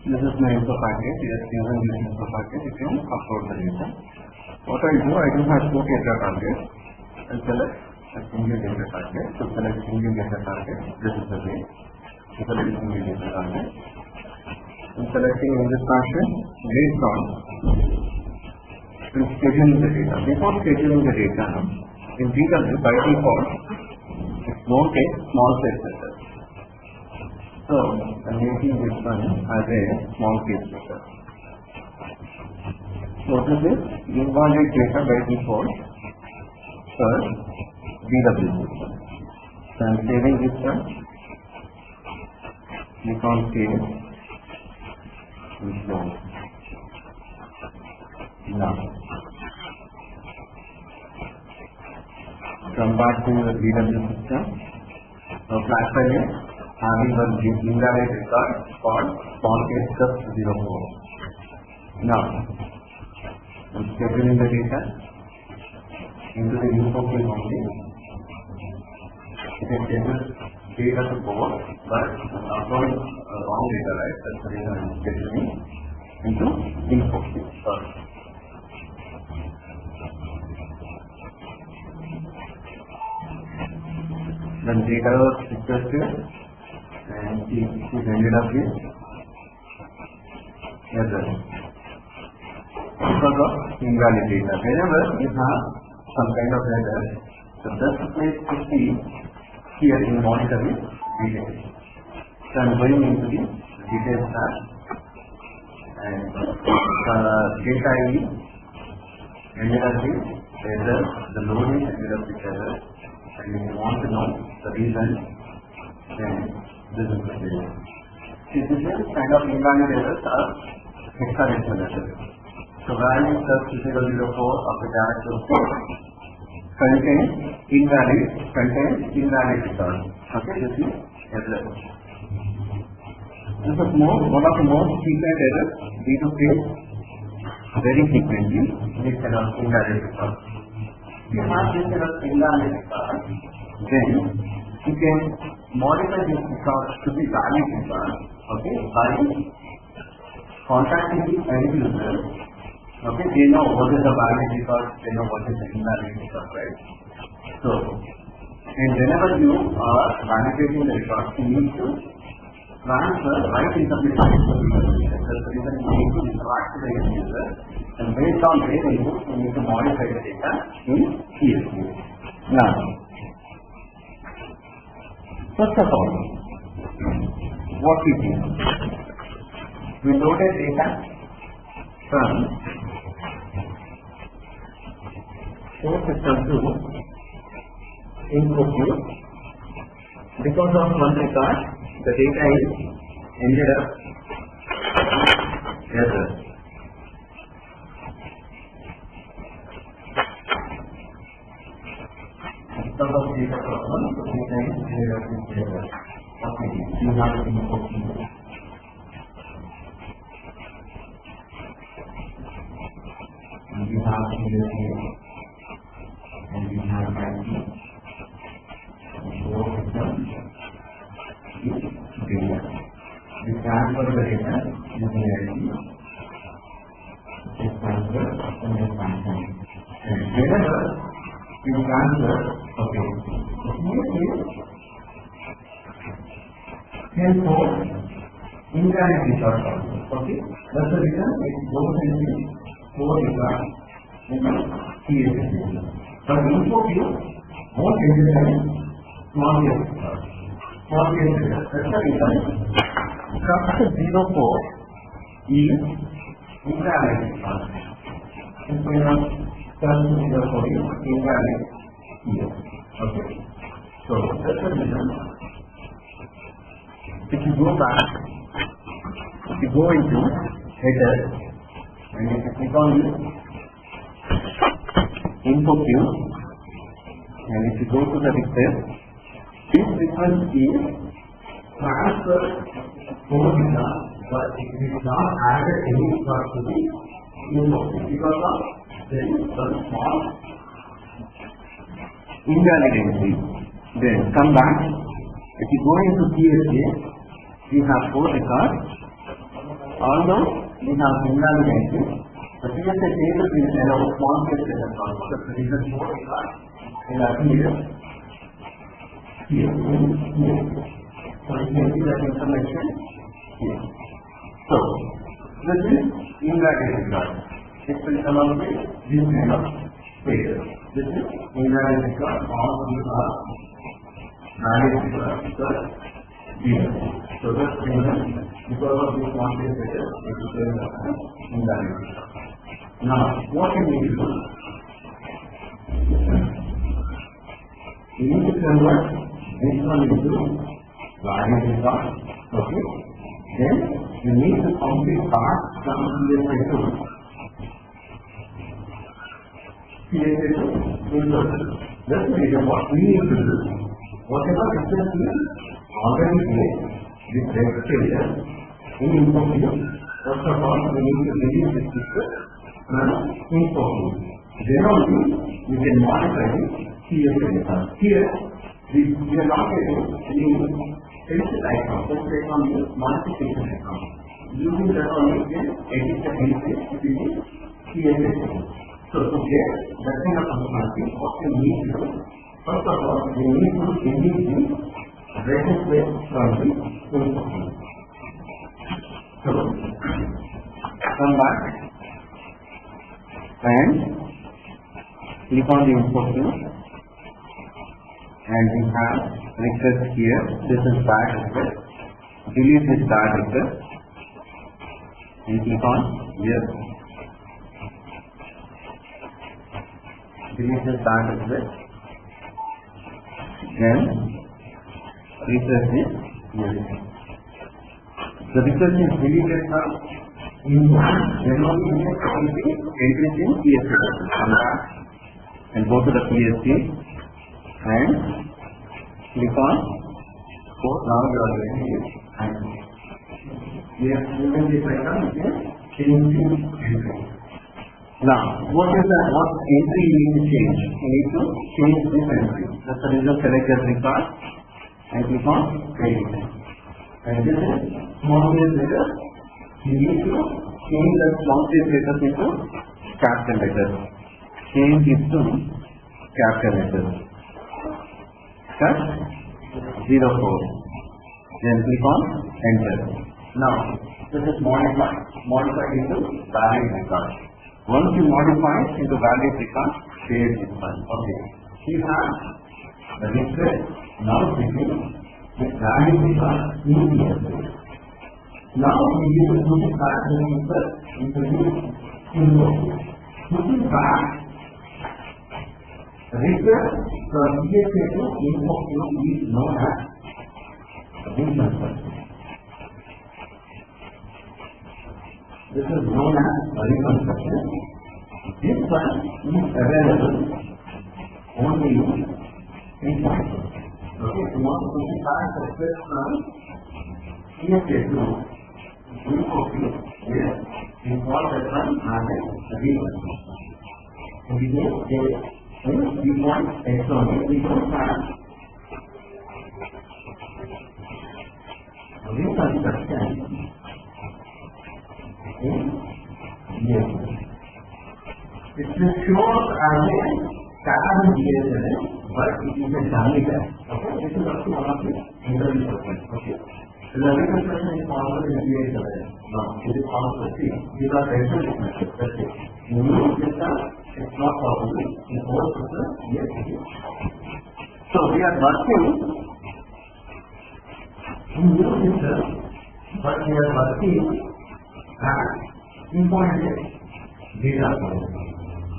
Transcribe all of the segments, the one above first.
This is my info package. Yes, using this info package, you can upload the data. What I do have two data targets. I select a single data target. To select single data target, this is the way. To select single data target. I'm selecting in this fashion based on scheduling the data. Before scheduling the data, in GW by default, it's won't take small case letter. So I'm making this one as a small case letter. So this is invalid data by default for BW system. So I'm saving this one. Click on save. Now come back to the BW system. Now flash file having one invalid record called small case just 04. Now I'm scheduling the data into the info field only. It is scheduled data to board, but uploading wrong data, right? That's the reason I'm scheduling into info field first. Then data was requested and it ended up with error because of invalid data. Whenever you have some kind of error, the best place to see here in monitor is details. So I am going into the details tab and the data ID ended up with error, the loading ended up with error, and if you want to know the reason, then this is the data. See, this is kind of invalid errors are hexadecimal errors. So value plus 004 of the character contains invalid return. Okay, this is error. This is one of the most frequent errors we do face very frequently. This kind of invalid return. If you have this kind of invalid return, then you can modify this record to be valid return. Okay, by contacting the end user. Okay, they know what is the valid record, they know what is the invalid record, right? So, and whenever you are validating the record, you need to transfer right interpretation to the user. That's the reason you need to interact with the end user, and based on their input, you need to modify the data in CSV. Now, first of all, what we do? We loaded data from source system to info queue. Because of one record, the data is ended up error. Because of data problem, the data is ended up with error. Okay, you have info queue. And you have here. And we have IT, source system, data. We transfer the data using IT, this transfer and this function. And whenever you transfer, okay, here for invalid record also. Okay, that's the reason it goes into 4 records in the CSV. But info queue won't exist small case record. Small case record. That's the reason. Structure 04 is invalid record. Instead of structure 04 is invalid here. Okay. So that's the reason. If you go back, if you go into header and if you click on this info queue, and if you go to the request, this request is transfer for data, but it is not added any record to the info queue because of there is one small invalid entry. Then come back. If you go into CSV, you have 4 records. although we have invalid entry, the PSA table will allow small case data transfer. The reason for it will appear here. So you can see that information here. So this is invalid record. It will come out with this kind of figure. This is invalid record. All these are valid record. So that's reason because of this small case data, it is invalid record. Now, what can we do? We need to convert this one into valid record. Okay. Then you need to complete part from PSA to input. That's the reason what we need to do. Whatever difference is already made with registration in input field, first of all, we need to delete this picture from input field. Then only we can modify the PSA result. Here, we are not getting any exit icon. Just click on the modification icon. Using that only we can edit the entry to the PSA field. So to get that kind of functionality, what we need to do, first of all, we need to delete the register from the input field. So, come back and click on the input field, and we have request here. This is bad request. Delete this bad request and click on yes. Delete this bad request. Then refresh this yes. The request is deleted from input. Then only we can complete entries in PSA. Come back and go to the PSA and click on code. Now you are getting it. Yes, you can this icon, you can change the entry. Now, what entry you need to change? You need to change this entry. That's the reason select that record and click on edit. And this is small case letters. You need to change the small case letters into capital letters. Change it to capital letters. Cut 04. Then click on enter. Now, this is modified. Modified into valid record. Once you modify into valid record, save this file. Okay. You have the request now sitting with valid record in PSA. Now we need to put it back into the input. Putting back request from PSA to input field is known as reconstruction. This is known as reconstruction. This one is available only in Python. Okay, if you want to put it back the request from PSA to input field, yes, we call that one as a reconstruction. And we get we want external, we don't have reconstruction in yes. It will show as a tab in DSL, but it is a dummy tab. Okay, this is also one of the interview questions. Okay, the reconstruction is possible in DSL. No, it is possible. See, these are vector differences. That's it. In new system, it's not possible. In old system, yes, it is. So we are working in new system, but we are working at important data points.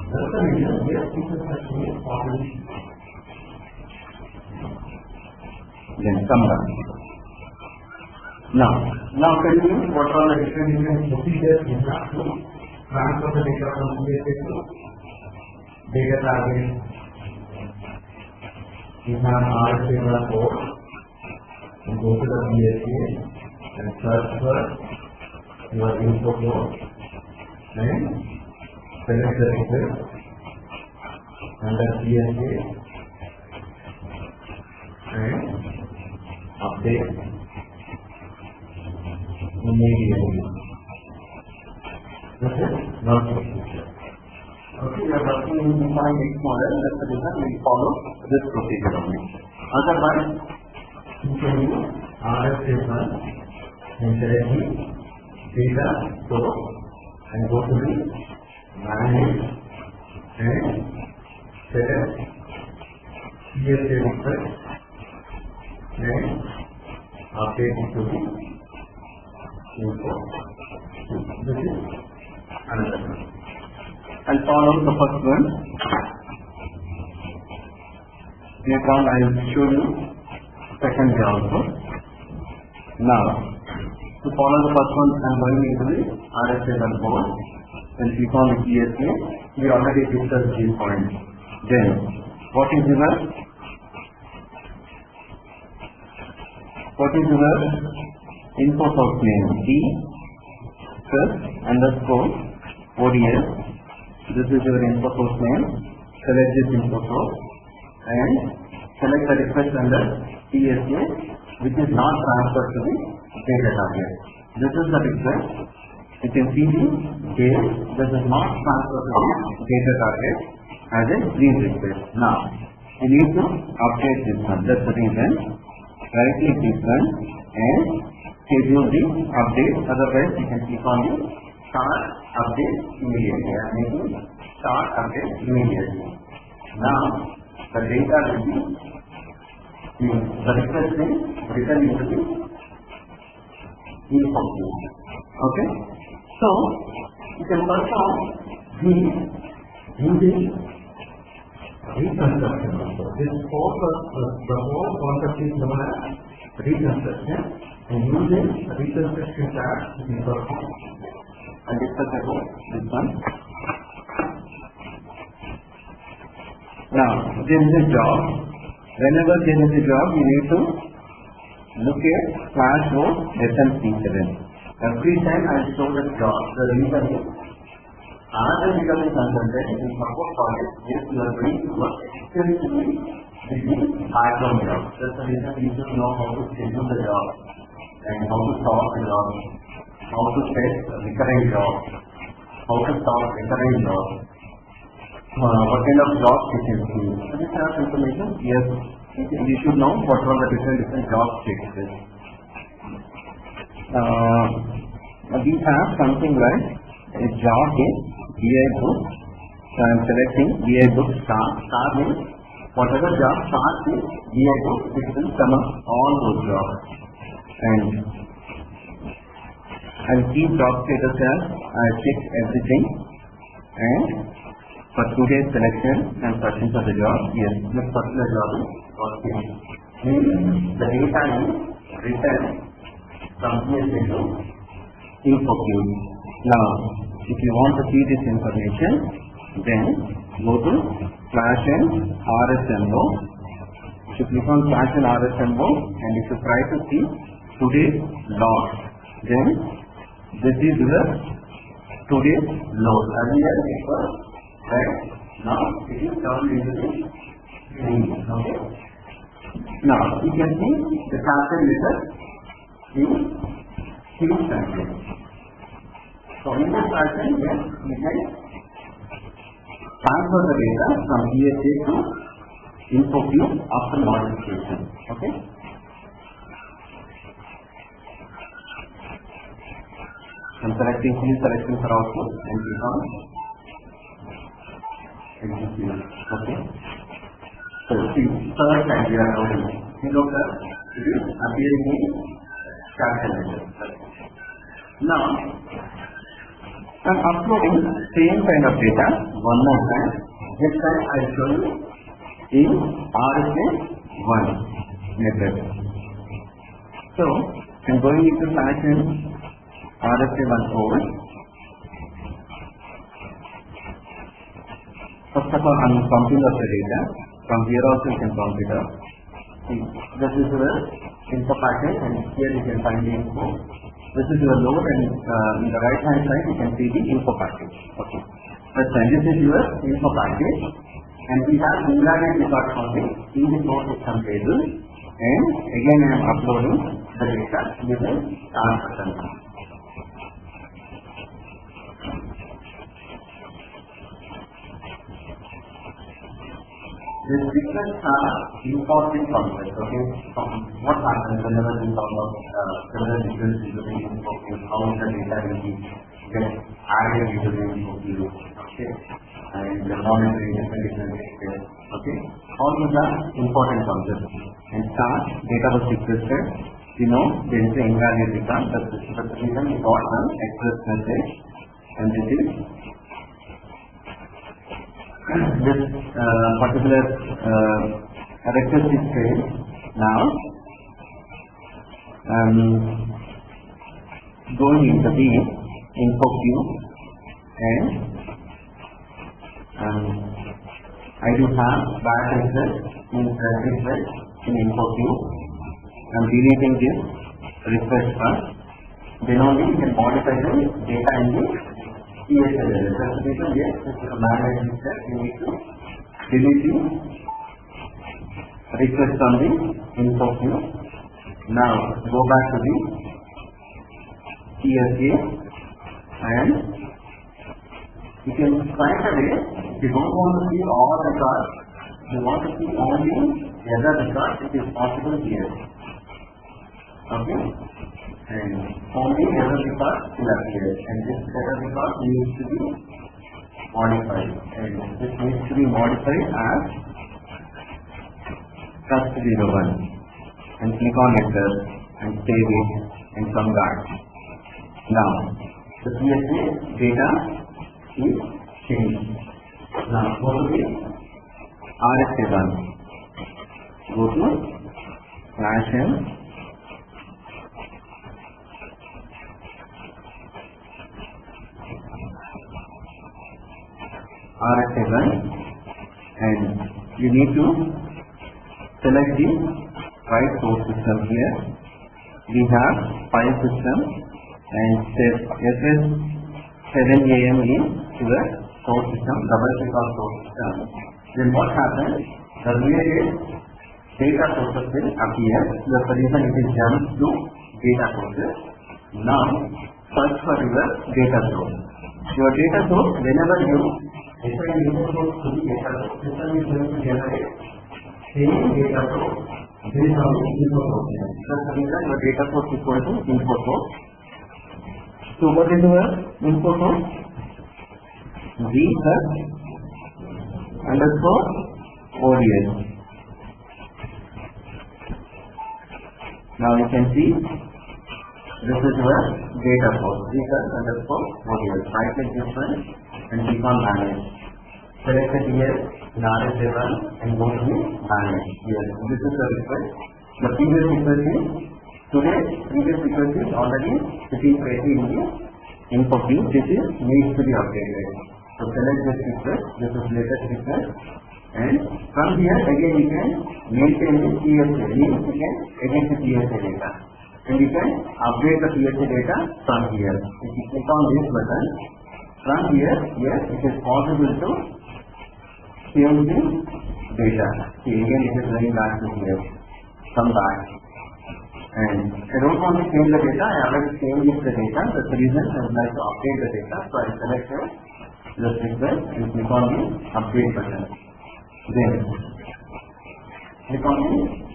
That's the reason where reconstruction is possible. Then come back. Now tell me what are the different procedures you have to transfer the data from PSA to data target. You have RSA code and go to the PSA and search for your input code and select the request under PSA and update immediately. This is not procedure. Okay, we are working in defined X model, that's the reason we follow this procedure only. Otherwise, you can use RF statement and select the data source and go to the manage and select CSA request and update it to the info. This is another one. I'll follow the first one. Later on I will show you second way also. Now, to follow the first one, I am going into the RSA board. Then click on the CSA. We already discussed these points. Then, what is your info source name? D first underscore ODS. This is your info source name. Select this info source and select the request under CSA, which is not transferred to the data target. This is the request. You can see the date. This is not transferred to the data target as a green request. Now, you need to update this one. That's the reason. Right click this one and schedule the update. Otherwise, you can click on the start update immediately. I am making start update immediately. Now, the data will be the request is written into the info queue. Okay? So, you can perform using reconstruction also. This the whole concept is known as reconstruction, and using reconstruction tab you can perform and discuss about this one. Now, there is a job. Whenever there is a job, you need to look at /O/SMC7. Every time I show the job, the reason is, as a becoming consultant in support project, yes, you are going to work extensively with the background job. That's the reason you should know how to schedule the job and how to solve the job, how to set recurring job, how to solve recurring job, what kind of jobs you can see. So this kind of information, yes, you should know what are the different job statuses. We have something like a job in BI book. So I am selecting BI book start. Start means whatever job starts in BI book, it will come up all those jobs. And I will keep job status as I check everything. And for today's selection and searching for the job, yes, this particular job is working. The data is written from CSA to info queue. Now, if you want to see this information, then go to slash and RSMO. If you click on slash and RSMO and if you try to see today's log, then this is the today's load. Earlier it was red, now it is turned into the green. Okay. Now you can see the capital letter is huge country. So in this fashion, yes, we can transfer the data from CSA to info queue after modification. Okay. I'm selecting field selection for output and click on execute. Okay. So see, third time we are loading. You look at it is appearing in capital letter. Now I'm uploading same kind of data one more time. This time I will show you in RSA1 method. So I'm going into fashion RSA1 forward. First of all, I'm pumping up the data. From here also you can pump it up. See, this is the info packet and here you can find the info. This is your load and in the right hand side you can see the info package. Okay. First time this is your info package and we have invariant record counting in the source system table and again I am uploading the data using start button. These requests are important concepts, okay? What happens whenever we talk about several requests into the info queue, how the data will be get added into the info queue, okay? And the monitoring different requests, okay? All these are important concepts. And start, data was requested, you know, there is an invalid return, that's the reason we got an express message, and this is this particular request is failed. Now going into the info queue, and I do have bad request in info queue. I am deleting this request first. Then only we can modify the data in the ESL. That's the reason here, this is a managed request. You need to delete the request on the info queue. Now go back to the ESA, and you can find a way. If you don't want to see all the records, you want to see only the other records, it is possible here. Okay? And only error record will appear, and this error record needs to be modified, and this needs to be modified as trust01, and click on enter and save it and come back. Now the CSA data is changed. Now go to the RS7, go to /m RS7, and you need to select the right source system here. We have file system and SS7AM is your source system, double click on source system. Then what happens? The related data sources will appear. That's the reason it is jumped to data sources. Now search for your data source. Your data source, whenever you assign input source to the data source, system is going to generate same data source based on the input source. That's the reason your data source is equal to input source. So what is your input source? Research underscore ODS. Now you can see this is your data source, research underscore ODS. Right click this one and click on manage. Select it here in RS7 and go to manage. Yes, this is the request. The previous request is today. Previous request is already sitting ready in the info queue. This is needs to be updated. So select this request. This is latest request. And from here again you can maintain the CSA. Means you can edit the CSA data. And you can update the CSA data from here. If you click on this button, from here, yes, it is possible to change the data. See, again it is going back to here. Come back. And I don't want to change the data, I already changed the data. That's the reason I would like to update the data. So I select this request and click on the update button. Then click on the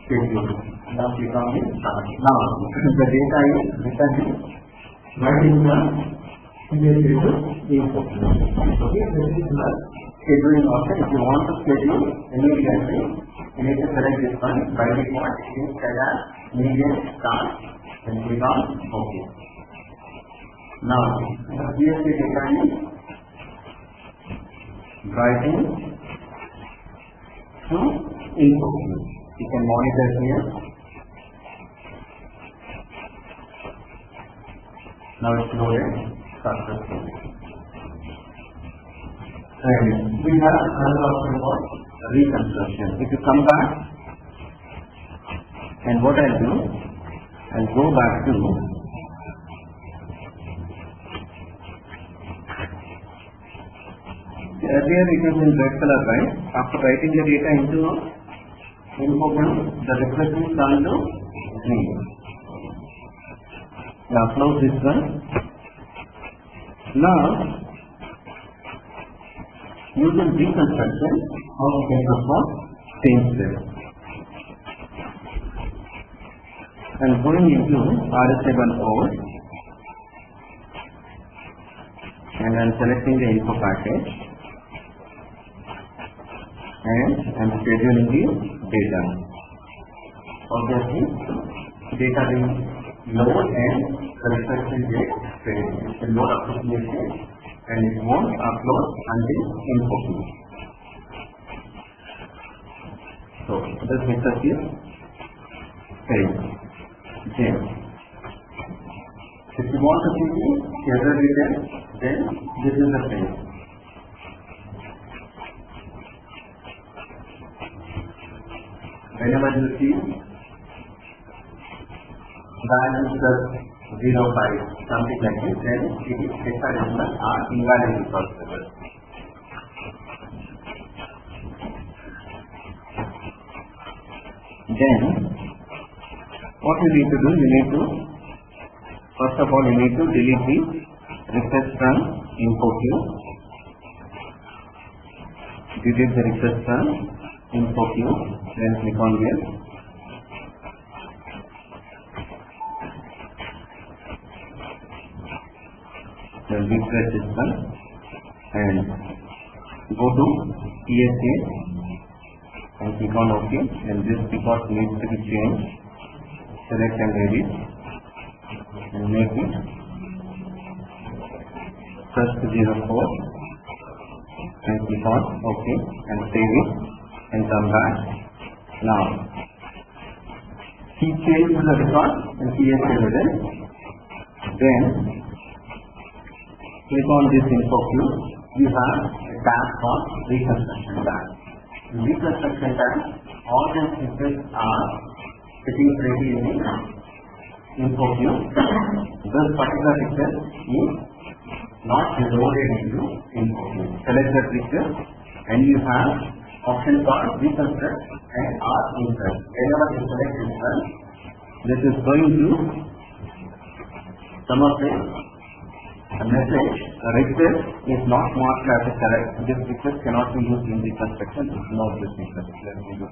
schedule. Now click on the start. Now the data is written right in the info. Okay, this is the scheduling option. If you want to schedule immediately, you need to select this one. By default, it is set as immediate start and click on OK. Now the CSA data is writing to info. You can monitor here. Now it's loaded successfully. And we have another option for reconstruction. If you come back, and what I'll do, I'll go back to earlier it was in red color, right? After writing the data into info queue, the request is turned to green. Now close this one. Now using reconstruction, how we can perform change this. And going into RS7O, and I'm selecting the info package, and I'm scheduling the data. Obviously, data will load and the respective date fade. It will load appropriately and it won't upload until info queue. So this method is failed. James. If you want to see the schedule details, then this is the page. Whenever you see balance plus 0.5, something like this, then it is hexadecimal or invalid resource level. Then, what you need to do, first of all, you need to delete the request from info queue. Delete the request from info queue, then click on here. Then refresh system and go to PSA and click on OK, and this report needs to be changed. Select and edit and make it first 04 and click on OK and save it and come back. Now keep change to the record and PSA with it. Then click on this info queue. You have a tab called reconstruction tab. In reconstruction tab, all the requests are sitting ready in the info queue. This particular request is not loaded into info queue. Select that request and you have option called reconstruct and R insert. Whenever you select insert, this is going to some of the message request is not marked as a correct. This request cannot be used in reconstruction. Ignore this message. Let me do.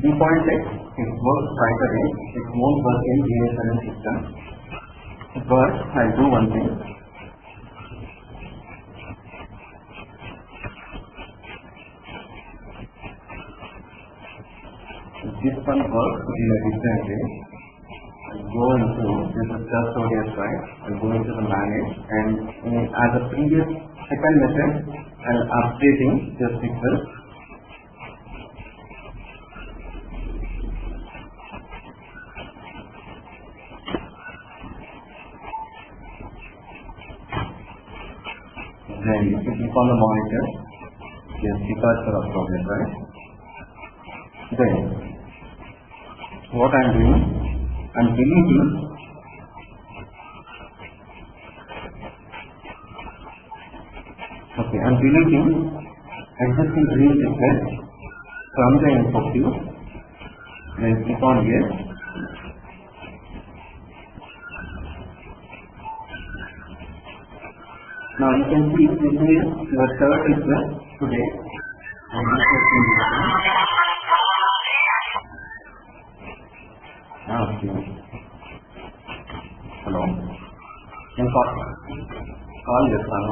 Default text, it works right away. It won't work in DSLM system. But I'll do one thing. This one works in a different way. I'll go into this is just ODS right. I'll go into the manage and as a previous second method, I'll updating this request. Then if you click on the monitor, yes, departure of progress, right? Then what I am doing, I am deleting existing green request from the info queue. Then click on yes. Now you can see this is your third request today. Hello. You can call this one.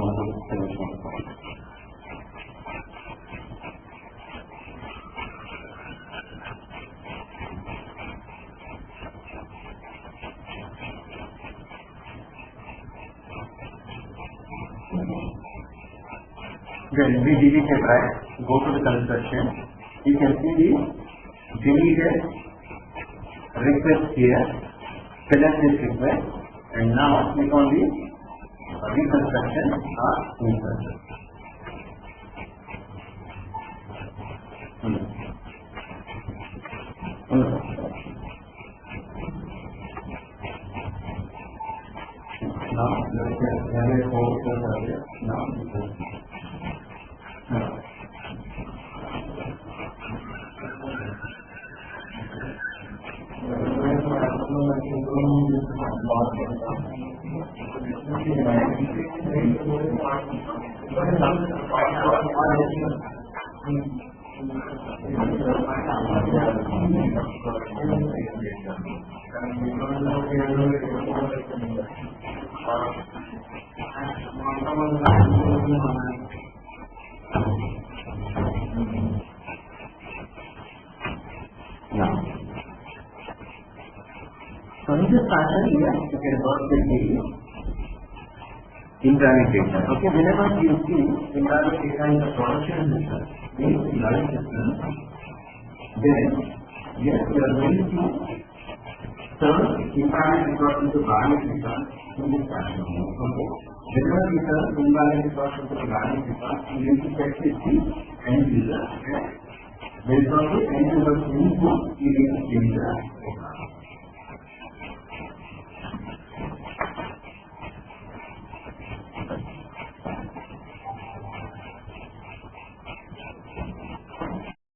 Then we deleted, right? Go to the construction. You can see the deleted request here. Select this request and now click on the reconstruction or insert. Now various hosts are there. Now, so in this fashion, here you can work with the indirect data. Okay, whenever you see indirect data in the production system, means in life system, then yes, we are going to turn indirect resource into value resource in this fashion. Okay, whenever we turn indirect resource into value resource, we need to check with the end user. Okay, based on the end user's input, we need to change the